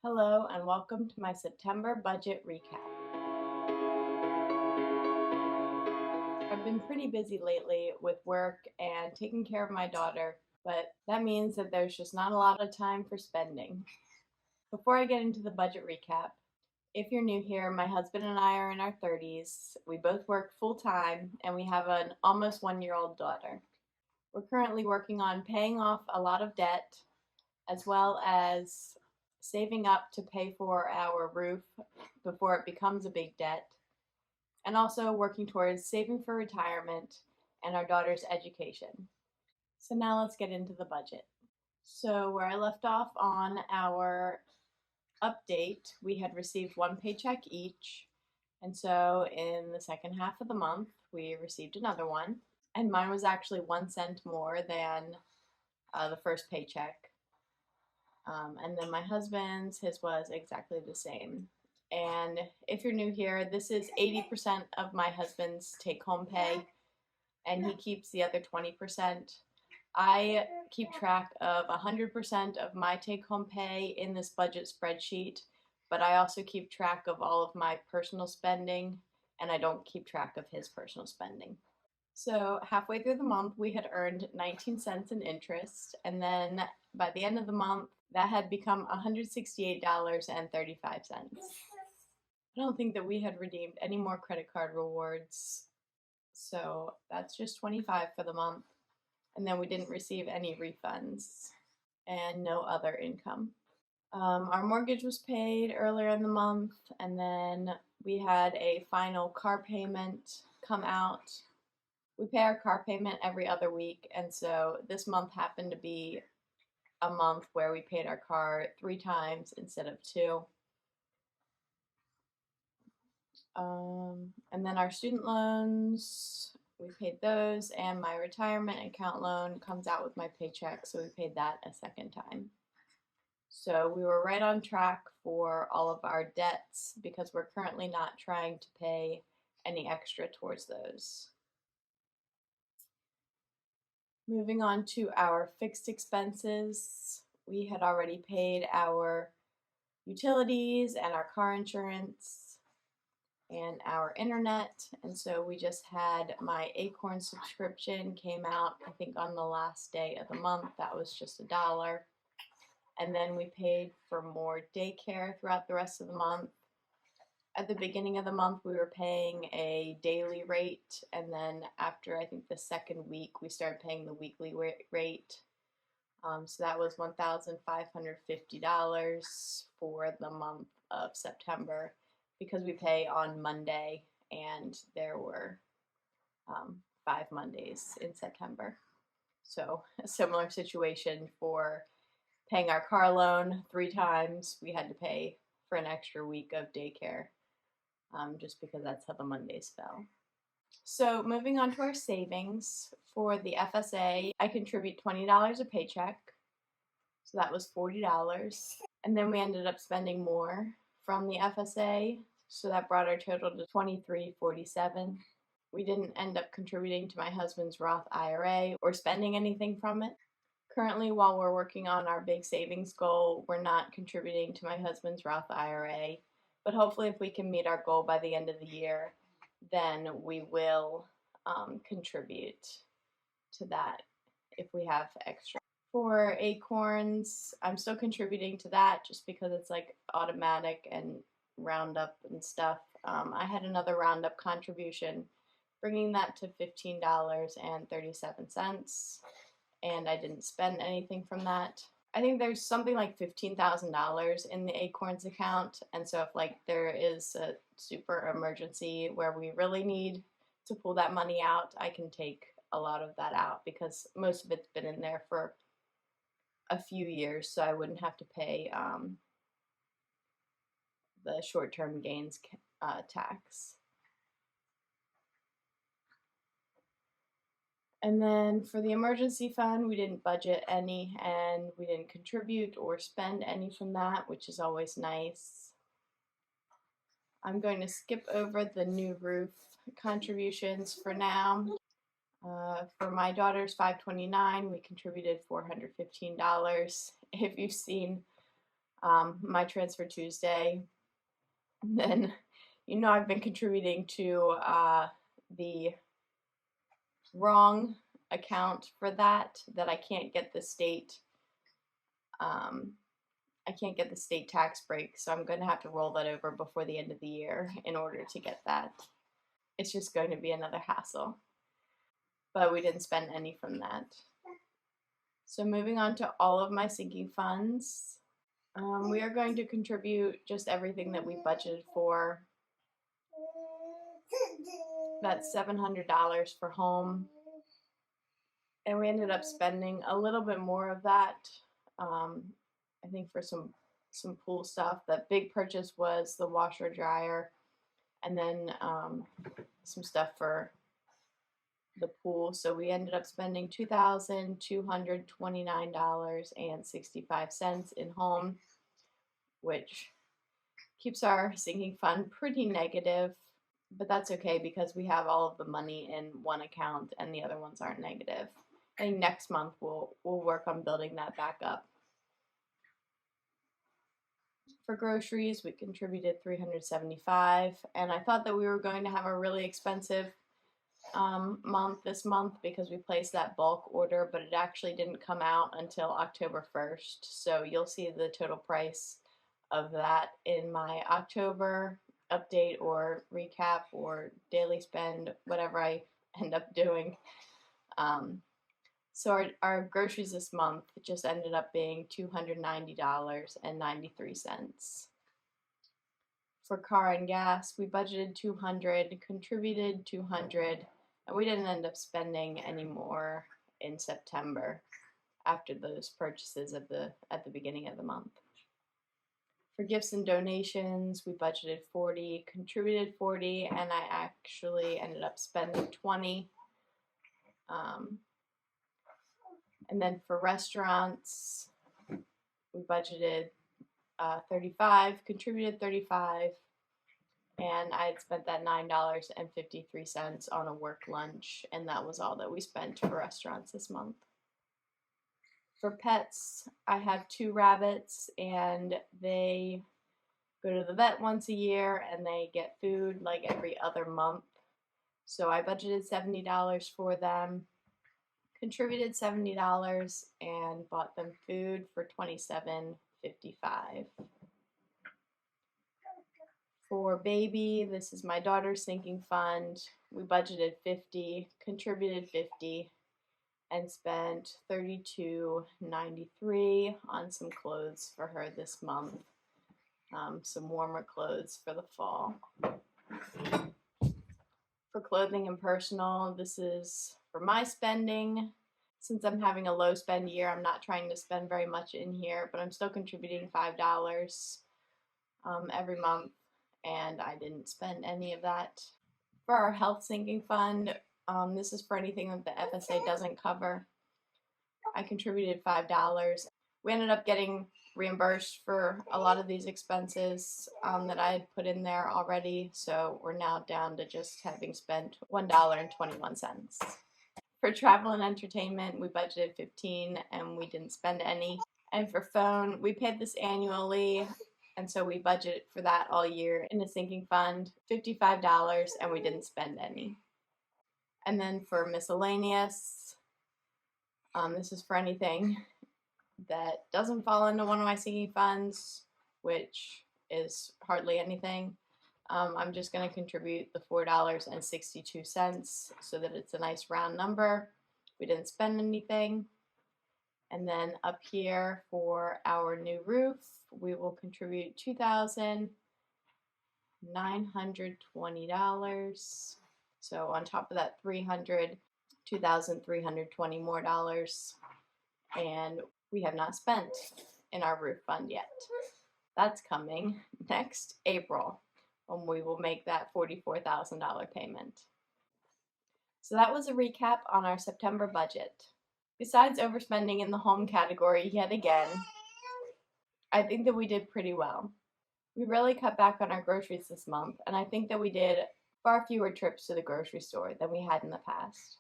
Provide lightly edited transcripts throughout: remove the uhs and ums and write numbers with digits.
Hello and welcome to my September budget recap. I've been pretty busy lately with work and taking care of my daughter, but that means that there's just not a lot of time for spending. Before I get into the budget recap, if you're new here, my husband and I are in our 30s. We both work full time and we have an almost 1-year-old daughter. We're currently working on paying off a lot of debt as well as saving up to pay for our roof before it becomes a big debt, and also working towards saving for retirement and our daughter's education. So now let's get into the budget. So, where I left off on our update, we had received one paycheck each. And so, in the second half of the month, we received another one. And mine was actually 1 cent more than the first paycheck. And then my husband's, his was exactly the same. And if you're new here, this is 80% of my husband's take home pay, and he keeps the other 20%. I keep track of 100% of my take home pay in this budget spreadsheet, but I also keep track of all of my personal spending, and I don't keep track of his personal spending. So, halfway through the month, we had earned 19 cents in interest, and then by the end of the month, that had become $168.35. I don't think that we had redeemed any more credit card rewards, so that's just 25 for the month. And then we didn't receive any refunds and no other income. Our mortgage was paid earlier in the month, and then we had a final car payment come out. We pay our car payment every other week, and so this month happened to be a month where we paid our car 3 times instead of 2. And then our student loans, we paid those, and my retirement account loan comes out with my paycheck, so we paid that a second time. So we were right on track for all of our debts because we're currently not trying to pay any extra towards those. Moving on to our fixed expenses, we had already paid our utilities and our car insurance and our internet, and so we just had my Acorn subscription came out, I think, on the last day of the month. That was just $1. And then we paid for more daycare throughout the rest of the month. At the beginning of the month, we were paying a daily rate, and then after, I think, the second week, we started paying the weekly rate. So that was $1,550 for the month of September because we pay on Monday, and there were 5 Mondays in September. So a similar situation for paying our car loan 3 times. We had to pay for an extra week of daycare just because that's how the Mondays fell. So moving on to our savings, for the FSA, I contribute $20 a paycheck, so that was $40. And then we ended up spending more from the FSA, so that brought our total to $23.47. We didn't end up contributing to my husband's Roth IRA or spending anything from it. Currently, while we're working on our big savings goal, we're not contributing to my husband's Roth IRA, but hopefully if we can meet our goal by the end of the year, then we will contribute to that if we have extra. For Acorns, I'm still contributing to that just because it's like automatic and roundup and stuff. I had another roundup contribution, bringing that to $15.37, and I didn't spend anything from that. I think there's something like $15,000 in the Acorns account, and so if like there is a super emergency where we really need to pull that money out, I can take a lot of that out because most of it's been in there for a few years, so I wouldn't have to pay the short-term gains tax. And then for the emergency fund, we didn't budget any and we didn't contribute or spend any from that, which is always nice. I'm going to skip over the new roof contributions for now. For my daughter's 529, we contributed $415. If you've seen my Transfer Tuesday. And then, I've been contributing to the wrong account for that I can't get the state. Um, I can't get the state tax break, so I'm going to have to roll that over before the end of the year in order to get that. It's just going to be another hassle. But we didn't spend any from that. So moving on to all of my sinking funds. We are going to contribute just everything that we budgeted for. That's $700 for home. And we ended up spending a little bit more of that. I think for some pool stuff. The big purchase was the washer dryer, and then some stuff for the pool. So we ended up spending $2,229.65 in home, which keeps our sinking fund pretty negative, but that's okay because we have all of the money in one account and the other ones aren't negative. I think next month we'll work on building that back up. For groceries, we contributed $375, and I thought that we were going to have a really expensive month this month because we placed that bulk order, but it actually didn't come out until October 1st. So you'll see the total price of that in my October update or recap or daily spend, whatever I end up doing. So our groceries this month just ended up being $290.93. For car and gas, we budgeted $200, contributed $200, and we didn't end up spending any more in September after those purchases at the beginning of the month. For gifts and donations, we budgeted $40, contributed $40, and I actually ended up spending $20. And then for restaurants, we budgeted $35, contributed $35, and I had spent that $9.53 on a work lunch, and that was all that we spent for restaurants this month. For pets, I have 2 rabbits, and they go to the vet once a year, and they get food like every other month. So I budgeted $70 for them, contributed $70, and bought them food for $27.55. For baby, this is my daughter's sinking fund. We budgeted $50, contributed $50, and spent $32.93 on some clothes for her this month. Some warmer clothes for the fall. For clothing and personal, this is for my spending. Since I'm having a low spend year, I'm not trying to spend very much in here, but I'm still contributing $5 every month, and I didn't spend any of that. For our health sinking fund, this is for anything that the FSA doesn't cover. I contributed $5. We ended up getting reimbursed for a lot of these expenses that I had put in there already, so we're now down to just having spent $1.21. For travel and entertainment, we budgeted $15 and we didn't spend any. And for phone, we paid this annually, and so we budgeted for that all year in a sinking fund, $55, and we didn't spend any. And then for miscellaneous, this is for anything that doesn't fall into one of my sinking funds, which is hardly anything. I'm just going to contribute the $4.62 so that it's a nice round number. We didn't spend anything. And then up here for our new roof, we will contribute $2,920. So on top of that $300, $2,320 more dollars, and we have not spent in our roof fund yet. That's coming next April when we will make that $44,000 payment. So that was a recap on our September budget. Besides overspending in the home category yet again, I think that we did pretty well. We really cut back on our groceries this month, and I think that we did far fewer trips to the grocery store than we had in the past.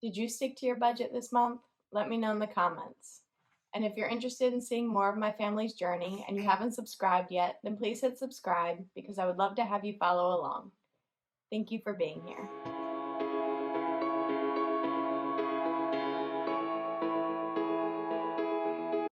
Did you stick to your budget this month? Let me know in the comments. And if you're interested in seeing more of my family's journey and you haven't subscribed yet, then please hit subscribe because I would love to have you follow along. Thank you for being here.